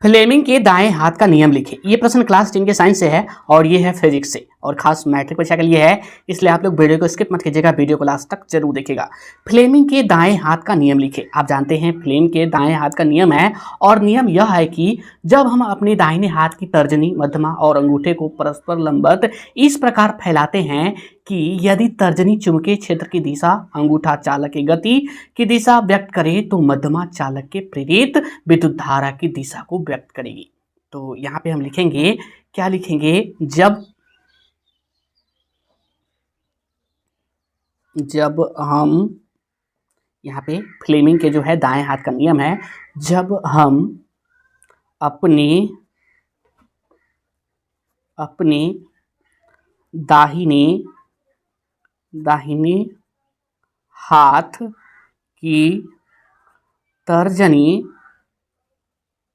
Fleming के दाएं हाथ का नियम लिखें। ये प्रश्न क्लास 10 के साइंस से है और ये है फिजिक्स से और खास मैट्रिक परीक्षा के लिए है, इसलिए आप लोग वीडियो को स्किप मत कीजिएगा, वीडियो को लास्ट तक जरूर देखिएगा। फ्लेमिंग के दाएं हाथ का नियम लिखें। आप जानते हैं फ्लेम के दाएं हाथ का नियम है और नियम यह है कि जब हम अपने दाहिने हाथ की तर्जनी, मध्यमा और अंगूठे को परस्पर लंबवत इस प्रकार फैलाते हैं कि यदि तर्जनी चुंबकीय क्षेत्र की दिशा, अंगूठा चालक की गति की दिशा व्यक्त करे तो मध्यमा चालक के प्रेरित विद्युत धारा की दिशा को व्यक्त करेगी। तो यहाँ पे हम लिखेंगे, क्या लिखेंगे, जब हम यहाँ पे फ्लेमिंग के जो है दाएं हाथ का नियम है, जब हम अपने दाहिने हाथ की तर्जनी, मध्यमा और अंगूठे को इस प्रकार लंबवत फैलाते हैं कि यदि तर्जनी चुंबकीय क्षेत्र की दिशा, अंगूठा चालक के गति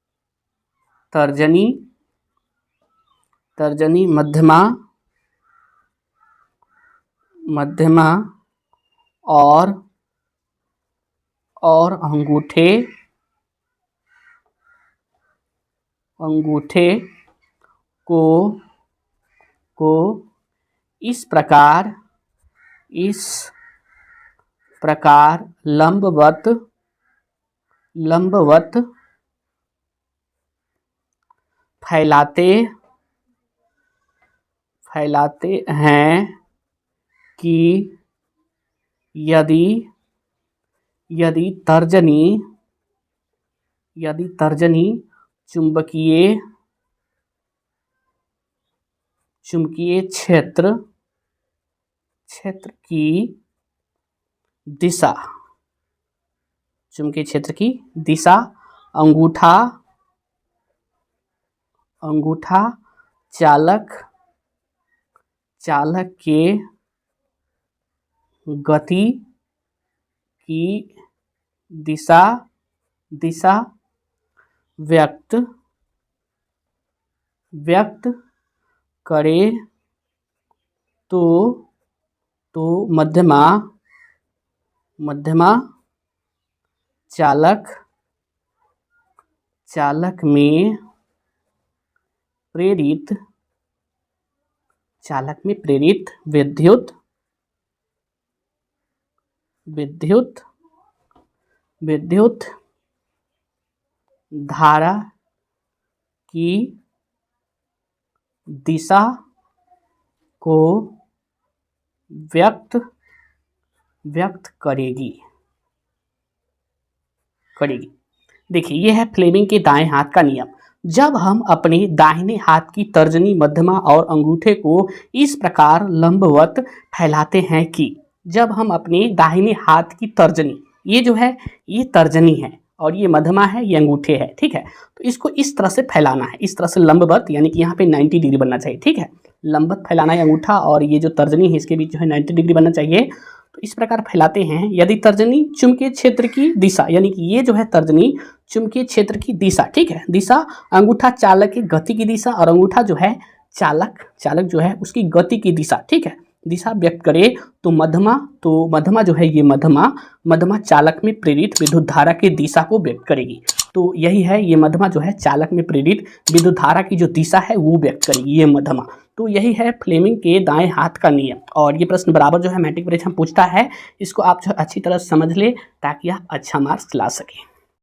की दिशा व्यक्त करे तो मध्यमा चालक में प्रेरित विद्युत धारा की दिशा को व्यक्त करेगी। देखिए, यह है फ्लेमिंग के दाएं हाथ का नियम। जब हम अपने दाहिने हाथ की तर्जनी, मध्यमा और अंगूठे को इस प्रकार लंबवत फैलाते हैं कि जब हम अपने दाहिने हाथ की तर्जनी, ये जो है ये तर्जनी है और ये मध्यमा है, ये अंगूठे है, ठीक है, तो इसको इस तरह से फैलाना है, इस तरह से लंबवत, यानी कि यहाँ पे 90 डिग्री बनना चाहिए, ठीक है, लंबवत फैलाना है अंगूठा और ये जो तर्जनी है इसके बीच जो है 90 डिग्री बनना चाहिए। तो इस प्रकार फैलाते हैं यदि तर्जनी चुंबकीय क्षेत्र की दिशा, यानी कि ये जो है तर्जनी चुंबकीय क्षेत्र की दिशा, ठीक है, दिशा अंगूठा चालक की गति की दिशा और अंगूठा जो है चालक जो है उसकी गति की दिशा, ठीक है, दिशा व्यक्त करे तो मध्यमा जो है ये मध्यमा चालक में प्रेरित विद्युत धारा की दिशा को व्यक्त करेगी। तो यही है, ये मध्यमा जो है चालक में प्रेरित विद्युत धारा की जो दिशा है वो व्यक्त करेगी, ये मध्यमा। तो यही है फ्लेमिंग के दाएं हाथ का नियम और ये प्रश्न बराबर जो है मैट्रिक परीक्षा में पूछता है, इसको आप जो अच्छी तरह समझ ले ताकि आप अच्छा मार्क्स ला सकें।